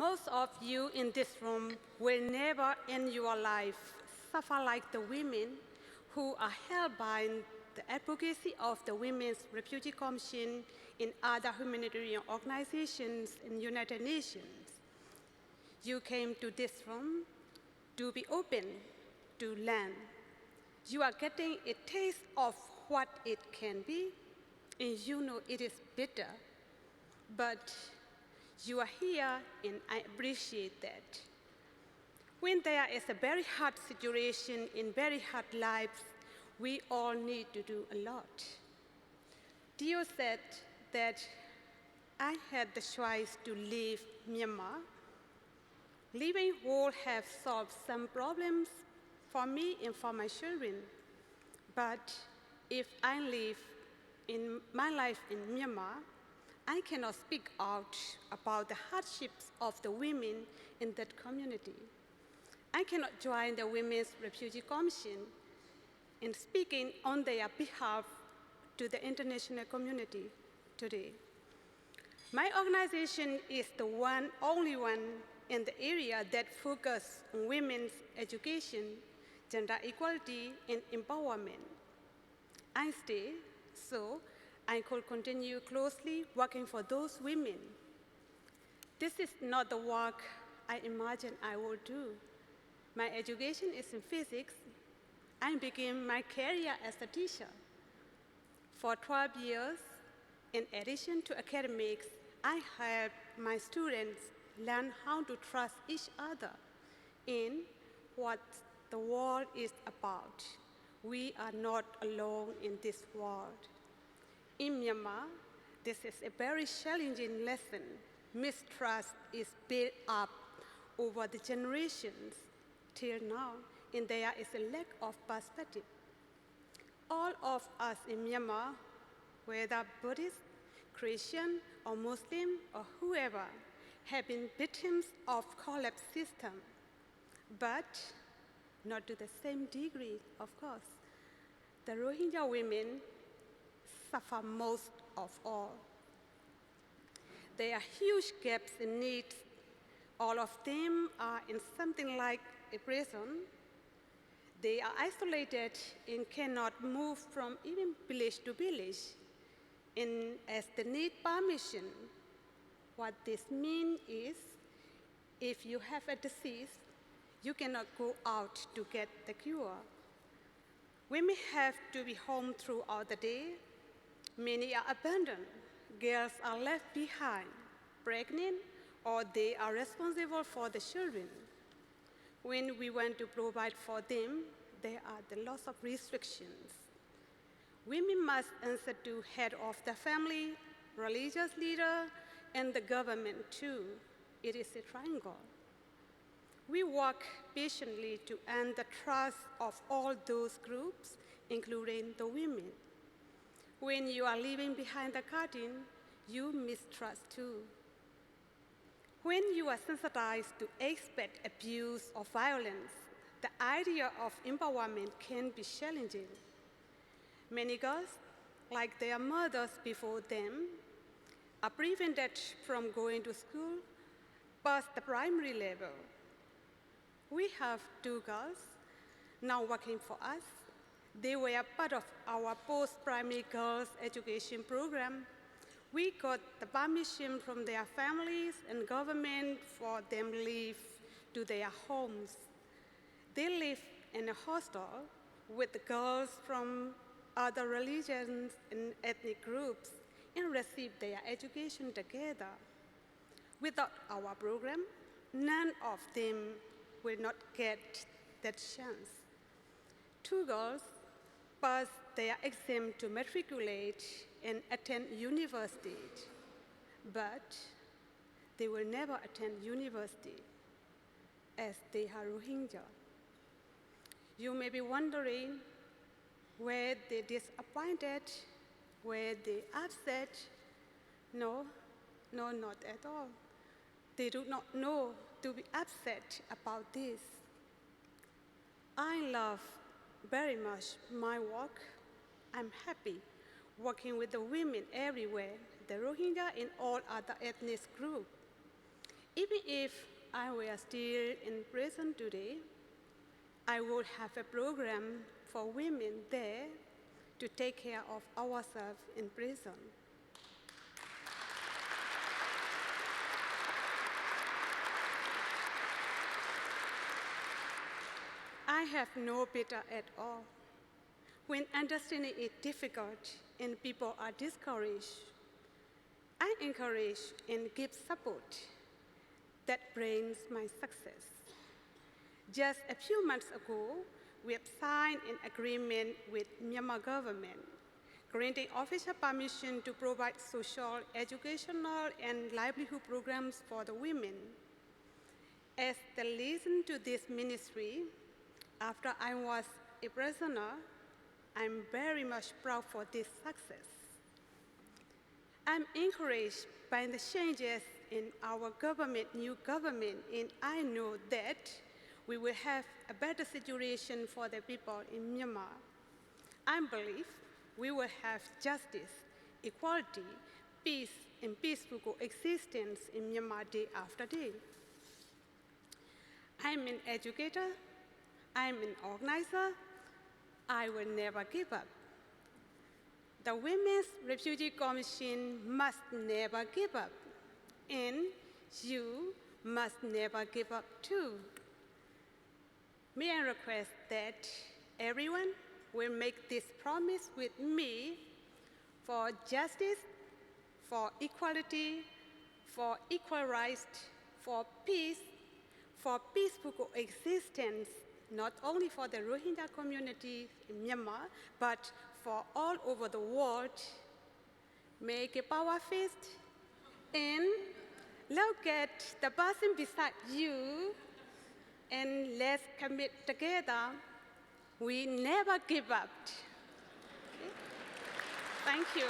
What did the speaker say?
Most of you in this room will never in your life suffer like the women who are held by the advocacy of the Women's Refugee Commission in other humanitarian organizations in the United Nations. You came to this room to be open, to learn. You are getting a taste of what it can be, and you know it is bitter. But you are here, and I appreciate that. When there is a very hard situation in very hard lives, we all need to do a lot. Dio said that I had the choice to leave Myanmar. Leaving would have solved some problems for me and for my children. But if I live in my life in Myanmar, I cannot speak out about the hardships of the women in that community. I cannot join the Women's Refugee Commission in speaking on their behalf to the international community today. My organization is the only one in the area that focuses on women's education, gender equality, and empowerment. I stay so I could continue closely working for those women. This is not the work I imagined I would do. My education is in physics. I began my career as a teacher. For 12 years, in addition to academics, I helped my students learn how to trust each other in what the world is about. We are not alone in this world. In Myanmar, this is a very challenging lesson. Mistrust is built up over the generations till now, and there is a lack of perspective. All of us in Myanmar, whether Buddhist, Christian, or Muslim, or whoever, have been victims of collapsed system, but not to the same degree, of course. The Rohingya women suffer most of all. There are huge gaps in needs. All of them are in something like a prison. They are isolated and cannot move from even village to village. And as they need permission, what this means is if you have a disease, you cannot go out to get the cure. Women have to be home throughout the day. Many are abandoned. Girls are left behind, pregnant, or they are responsible for the children. When we want to provide for them, there are the lots of restrictions. Women must answer to head of the family, religious leader, and the government too. It is a triangle. We work patiently to earn the trust of all those groups, including the women. When you are living behind the curtain, you mistrust too. When you are sensitized to expect abuse or violence, the idea of empowerment can be challenging. Many girls, like their mothers before them, are prevented from going to school past the primary level. We have 2 girls now working for us. They were part of our post-primary girls education program. We got the permission from their families and government for them to leave to their homes. They live in a hostel with the girls from other religions and ethnic groups and receive their education together. Without our program, none of them will not get that chance. 2 girls passed their exam to matriculate and attend university, but they will never attend university as they are Rohingya. You may be wondering, were they disappointed? Were they upset? No, not at all. They do not know to be upset about this. I love very much my work. I'm happy working with the women everywhere, the Rohingya and all other ethnic groups. Even if I were still in prison today, I would have a program for women there to take care of ourselves in prison. I have no bitter at all. When understanding is difficult and people are discouraged, I encourage and give support that brings my success. Just a few months ago, we have signed an agreement with Myanmar government, granting official permission to provide social, educational, and livelihood programs for the women. As the liaison to this ministry, after I was a prisoner, I'm very much proud for this success. I'm encouraged by the changes in our government, new government, and I know that we will have a better situation for the people in Myanmar. I believe we will have justice, equality, peace, and peaceful coexistence in Myanmar day after day. I'm an educator, I'm an organizer, I will never give up. The Women's Refugee Commission must never give up, and you must never give up too. May I request that everyone will make this promise with me for justice, for equality, for equal rights, for peace, for peaceful coexistence, not only for the Rohingya community in Myanmar, but for all over the world. Make a power fist and look at the person beside you and let's commit together. We never give up. Okay? Thank you.